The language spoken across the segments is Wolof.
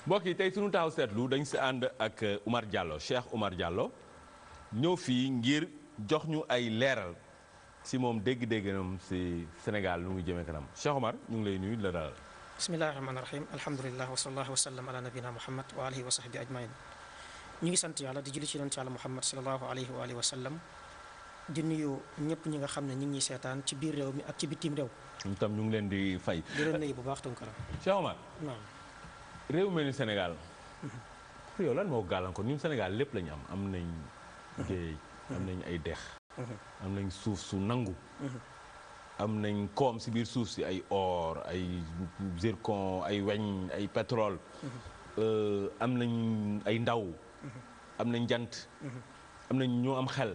mbokk yi tey sunu taxaw seetlu dañ si ànd ak Oumar Diallo Cheikh Oumar Diallo ñëw fii ngir jox ñu ay leeral si moom dégg-dégganam si Sénégal nu muy jëmee kanam Cheikh Oumar ñu ngi lay nuyu la dalal. bismillahi rahmaani rahim alhamdulilah wa sallallahu wa sallam ala nabina muhammad wa alihi wa sahbi ajmain ñu ngi sant yàlla di julli ci yonent yàlla muhammad salallahu alayhi wa alihi wa sallam di nuyu ñëpp ñi nga xam ne ñu ngi ñuy seetaan ci biir réew mi ak ci bitim réew. ñun tam ñu ngi leen di fay. di leen nuyu bu baax Tunkara. Cheikh Oumar. naam. réew mel ni Sénégal. pour yow lan moo gàllankoor ñun Sénégal lépp la ñu am nañ géej. am nañ ay dex. am nañ suuf su nangu. am nañ koom si biir suuf si ay or ay zircon ay weñ ay pétrole. am nañ ay ndaw. am nañ jant. am nañ ñoo am xel.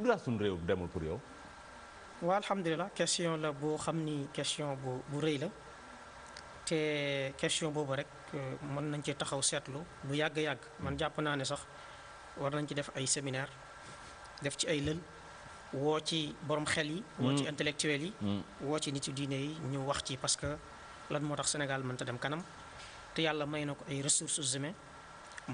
lu tax suñu réew demul pour yow. waa alhamdulilah question la boo xam ni question bu rëy la te question boobu rek mën nañ ci taxaw seetlu lu yàgg-yàgg man jàpp naa ne sax war nañ ci def ay séminaire def ci ay lël woo ci borom xel yi. woo ci intellectuels yi. woo ci nitu diine yi ñu wax ci parce que lan moo tax Sénégal mënta dem kanam te yàlla may na ko ay ressources humaines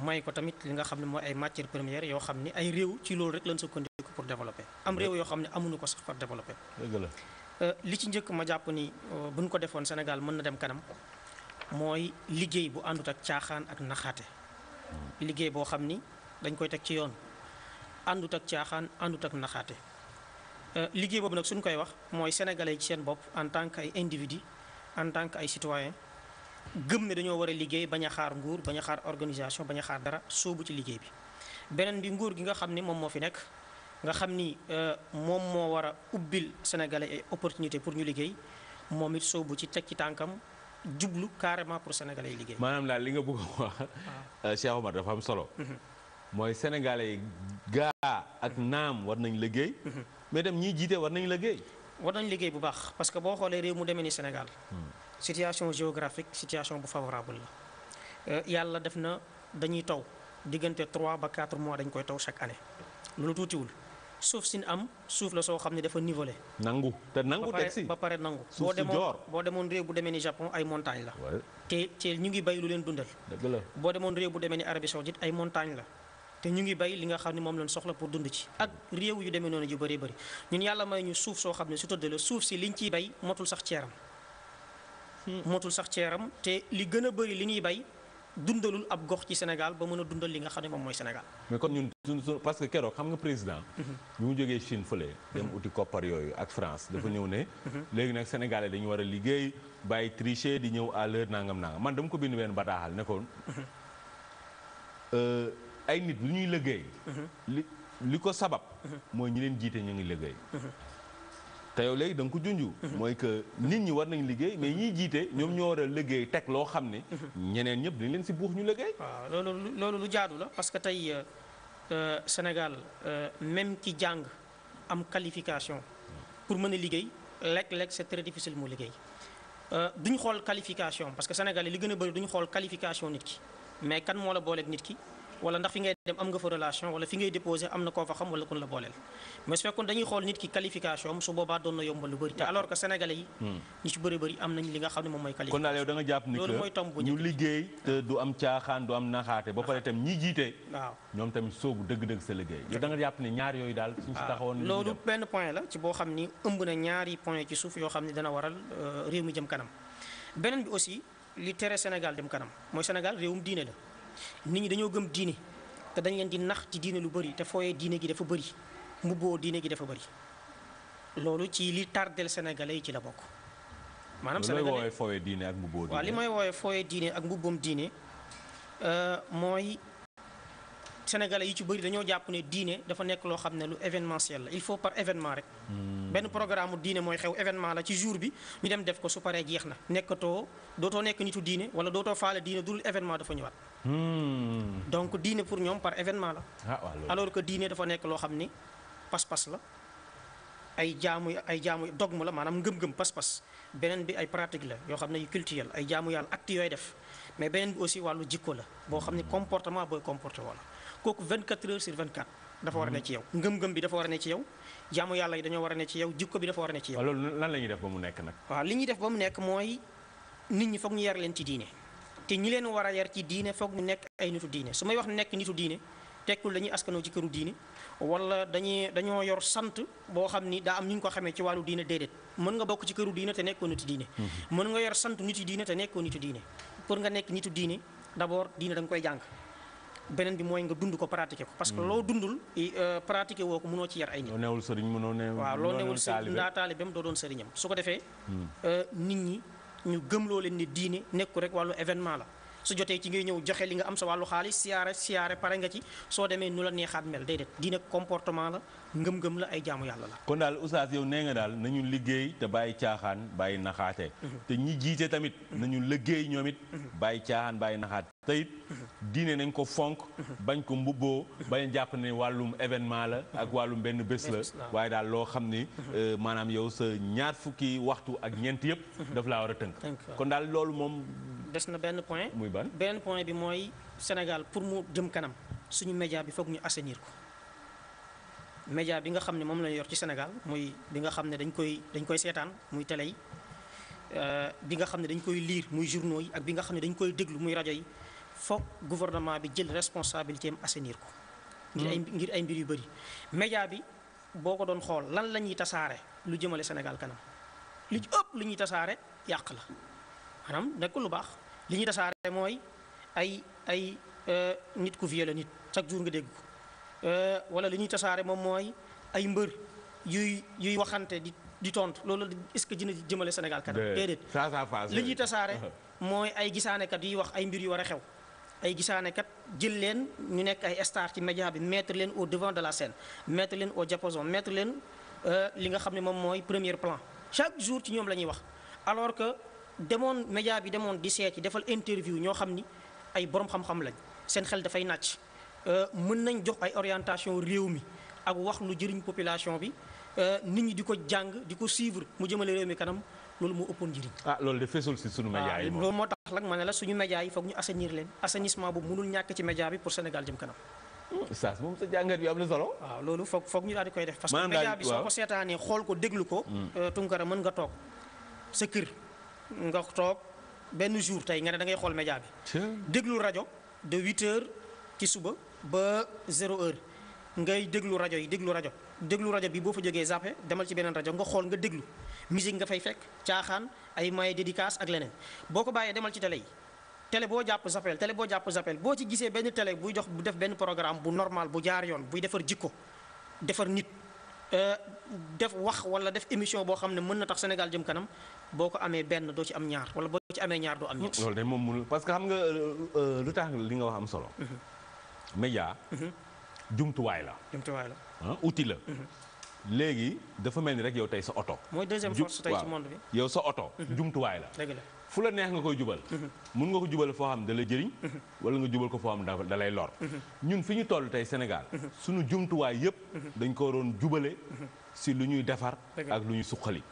may ko tamit li nga xam ne mooy ay matières premières yoo xam ni ay réew ci loolu rek lañ sukkandiku pour développer am réew yoo xam ne amuñu ko sax pour développer. dëgg la. li ci njëkk ma jàpp ni buñ ko defoon Sénégal mën na dem kanam mooy liggéey bu àndut ak caaxaan ak naxaate. liggéey boo xam ni dañ koy teg ci yoon àndut ak caaxaan àndut ak naxaate. liggéey boobu nag suñ koy wax mooy sénégalais ci seen bopp en tant que ay individu en tant que ay citoyen gëm ne dañoo war a liggéey bañ a xaar nguur bañ a xaar organisation bañ a xaar dara soobu ci liggéey bi. beneen bi nguur gi nga xam ni moom moo fi nekk nga xam ni moom moo war a ubbil sénégalais ay opportunité pour ñu liggéey moom it soobu ci teg ci tànkam jublu carrément pour sénégalais yi liggéey. maanaam daal li nga bëgg a wax. Cheikh Oumar dafa am solo. mooy sénégalais yi gaa ak naam war nañ liggéey. mais dem ñiy jiite war nañ liggéey. war nañ liggéey bu baax parce que boo xoolee réew mu demee ni Sénégal. situation géographique situation bu favorable la. yàlla def na dañuy taw diggante 3 ba 4 mois dañ koy taw chaque année loolu tuutiwul suuf si am suuf la soo xam ne dafa nivelé. nangu te nangu teg si ba pare nangu. suuf si joor boo demoon réew bu demee ni Japon ay montagne la. te ñu ngi bay lu leen dundal. dëgg la boo demoon réew bu demee ni Arabie Saoudite ay montagne la. te ñu ngi bay li nga xam ne moom lañ soxla pour dund ci ak réew yu demee noonu yu bëree bëri ñun yàlla may ñu suuf soo xam ne su tëdd la suuf si liñ ciy bay motul sax ceeram. motul sax ceeram te li gën a bëri li ñuy bay dundalul ab gox ci Sénégal ba mën a dundal li nga xam ne moom mooy Sénégal. mais kon ñun parce que keroog xam nga président. bi mu jógee Chine fële. dem uti koppar yooyu ak France. dafa ñëw ne. léegi nag sénégalais dañu war a liggéey bàyyi tricher di ñëw à l'heure nangam man dama ko bind benn bataaxal ne ko ay nit lu ñuy liggéey. li ko sabab. mooy ñi leen jiite ñu ngi liggéey. te yow léegi da nga ko junju. mooy que nit ñi war nañ liggéey mais ñiy jiite ñoom ñoo war a liggéey teg loo xam ne. ñeneen ñëpp dañ leen si buux ñu liggéey. waaw loolu lu jaadu la parce que tey Sénégal même ki jàng am qualification pour mën a liggéey léeg-léeg c'est très difficile mu liggéey. duñ xool qualification parce que Sénégal li gën a bëri duñ xool qualification nit ki mais kan moo la booleeg nit ki. wala ndax fi ngay dem am nga fa relation wala fi ngay déposé am na koo fa xam wala kun la booleel mais su fekkoon dañuy xool nit ki qualification am su boobaa doon na yombal lu bëri te alors que sénégalais yi ñu ci bëri am nañ li nga xam ne moom mooy qualification. kon daal yow da nga jàpp ni que ñu liggéey te du am caaxaan du am naxaate ba pare tam ñi jiite. waaw ñoom tamit soobu dëgg-dëgg sa liggéey. yow da nga jàpp ne ñaar yooyu daal suñ si taxawoon. loolu benn point la ci boo xam ni ëmb na ñaari point ci suuf yoo xam ne dana waral réew mi jëm kanam beneen bi aussi li tere Sénégal dem kanam mooy Sénégal réewum diine la nit ñi dañoo gëm diine te dañ leen di nax ci diine lu bëri te fooyee diine gi dafa bëri mbubboo diine gi dafa bëri loolu ci li tardel sénégalais yi ci la bokk. maanaam sénégalais li may woowee fooyee diine ak mbubboo diine. waaw li may woowee fooyee diine ak mbubboom diine mooy sénégalais yi ci bëri dañoo jàpp ne diine dafa nekk loo xam ne lu événementiel la il faut par événement rek. benn programme diine mooy xew événement la ci jour bi ñu dem def ko su paree jeex na dootoo nekk nitu diine wala dootoo faale diine dul événement dafa ñëwaat. donc diine pour ñoom par événement la. alors que diine dafa nekk loo xam ni pas-pas la ay jaamu dogme la maanaam ngëm-ngëm pas-pas beneen bi ay pratique la yoo xam ne yu culturel ay jaamu yàlla acte yooyu def mais beneen bi aussi wàllu jikko la boo xam ne comportement booy comporté wala kooku 24 heures sur 24 dafa war a ne ci yow ngëm-ngëm bi dafa war a ne ci yow jaamu yàlla yi dañoo war a ne ci yow jikko bi dafa war a ne ci yow. loolu lan la ñuy def ba mu nekk nag. waaw li ñuy def ba mu nekk mooy nit ñi foog ñu yar leen ci diine te ñi leen war a yar ci diine foog ñu nekk ay nitu diine su may wax nekk nitu diine tekkul dañuy askanoo ci këru diine wala dañoo yor sant boo xam ni daa am ñu ko xamee ci wàllu diine déedéet mën nga bokk ci këru diine te nekkoo nitu diine mën nga yor sant nitu diine te nekkoo nitu diine pour nga nekk nitu diine d'abord diine da nga koy jàng beneen bi mooy nga dund ko pratiquer ko parce que loo dundul pratiquer woo ko mënoo ci yar ay nit loo newul sëriñ mënoo ne waaw loo newul sëriñ ndaa taalibeem doo doon sëriñam su ko defee nit ñi ñu gëmloo leen ne diine nekku rek wàllu événement la su jotee ci ngay ñëw joxe li nga am sa wàllu xaalis siyaare pare nga ci soo demee nu la neexaat mel déedéet diine comportement la ngëm-ngëm la ay jaamu yàlla la. kon daal oustaz yow nee nga daal nañu liggéey te bàyyi caaxaan bàyyi naxaate te ñi jiite tamit nañu liggéey ñoom it bàyyi caaxaan bàyyi naxaate te it diine nañ ko fonk bañ ko mbubboo bañ jàpp ne wàllum événement la ak wàllum benn bés la waaye daal loo xam ni maanaam yow sa ñaar fukki waxtu ak ñeent yëpp daf laa war a tënk kon daal loolu moom des na benn point muy ban beneen point bi mooy Sénégal pour mu jëm kanam suñu média bi foog ñu assainir ko média bi nga xam ne moom la yor ci Sénégal muy bi nga xam ne dañ koy seetaan muy télé yi bi nga xam ne dañ koy lire muy journaux yi ak bi nga xam ne dañ koy déglu muy rajo yi foog gouvernement bi jël responsabilité am assainir ko ngir ay mbir yu bëri média bi boo ko doon xool lan la ñuy tasaare lu jëmale Sénégal kanam li ci ëpp lu ñuy tasaare yàq la maanaam nekkul lu baax li ñuy tasaare mooy ay nit ku violé nit chaque jour nga dégg ko wala li ñuy tasaare moom mooy ay mbër yuy waxante di tontu loolu est-ce que dina jëmale Sénégal kanam déedéet li ñuy tasaare mooy ay gisaanekat yuy wax ay mbir yu war a xew ay gisaanekat jël leen ñu nekk ay star ci média bi mettre leen au devant de la scène mettre leen au diapason mettre leen li nga xam ne moom mooy premier plan chaque jour ci ñoom la ñuy wax alors que média bi demoon di seet ci defal interview ñoo xam ni ay borom xam-xam lañ seen xel dafay nàcc mën nañ jox ay orientation réew mi ak wax lu jëriñ population bi nit ñi di ko jàng di ko suivre mu jëmale réew mi kanam loolu moo ëppoon njëriñ. loolu de fesul si sunu média yi loolu moo tax nag ma ne la suñu média yi foog ñu assainir leen assainissement boobu mënul ñàkk ci média bi pour Sénégal jëm kanam. Oustaz moom sa jàngat bi am na solo. waaw loolu foog ñu daal di koy def. parce que média bi soo ko seetaanee xool ko déglu ko. Tunkara mën nga toog sa kër nga toog benn jour tey nga ne da ngay xool média bi. déglu rajo de 8h ci suba ba 0h ngay déglu rajo yi déglu rajo bi boo fa jógee zappé demal ci beneen rajo nga xool nga déglu musique nga fay fekk caaxaan ay maye dédicace ak leneen boo ko bàyyee demal ci télé yi télé boo jàpp zappel boo ci gisee benn télé buy jox bu def benn programme bu normal bu jaar yoon buy defar jikko defar nit def wax wala def émission boo xam ne mën na tax Sénégal jëm kanam boo ko amee benn doo ci am ñaar wala boo ci amee ñaar doo am ñett. loolu de moom mënul parce que xam nga lu tax li nga wax am solo. média jumtuwaay la. outil la. léegi dafa mel ni rek yow tey sa oto. mooy deuxième force tey ci monde bi. yow sa oto. jumtuwaay la. dëgg la fu la neex nga koy jubal. mun nga ko jubal foo xam da lay jëriñ. wala nga jubal ko foo xam da lay lor. ñun fi ñu toll tey Sénégal. suñu jumtuwaay yëpp. dañ ko waroon jubale. si lu ñuy defar. ak lu ñuy suqali.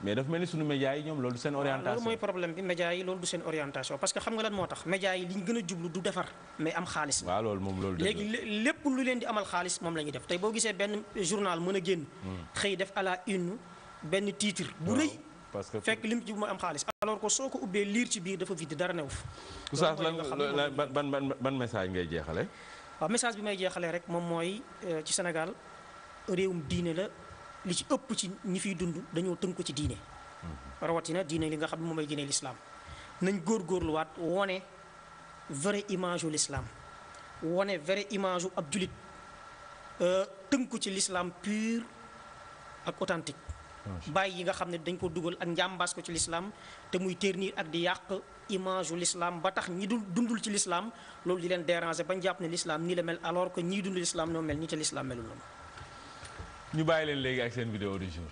mais dafa mel ni suñu médias yi ñoom loolu du seen orientation. loolu mooy problème bi médias yi loolu du seen orientation parce que xam nga lan moo tax médias yi li ñu gën a jublu du defar mais am xaalis. waaw loolu moom loolu léegi lépp lu leen di amal xaalis moom la ñuy def tey boo gisee benn journal mën a génn. xëy def à la une benn titre bu rëy. parce que fekk lim ci mooy am xaalis alors que soo ko ubbee liir ci biir dafa vide dara newu fa. Oustaz ban message ngay jeexale. waaw message bi may jeexalee rek moom mooy ci Sénégal réewum diine la. li ci ëpp ci ñi fiy dund dañoo tënk ko ci diine rawatina diine li nga xam ne moom mooy diine l'islam nañ góorgóorluwaat wone vraie image u l'islam wone vraie image u ab julit tënk ko ci l'islam pur ak authentique bàyyi yi nga xam ne dañ ko dugal ak njàmbaas ko ci l'islam te muy ternir ak di yàq image u l'islam ba tax ñi dundul ci l'islam loolu di leen déranger bañ jàpp ne l'islam nii la mel alors que ñii dund l'islam noo mel nii te l'islam melul noonu. ñu bàyyi leen léegi ak seen vidéo du jour.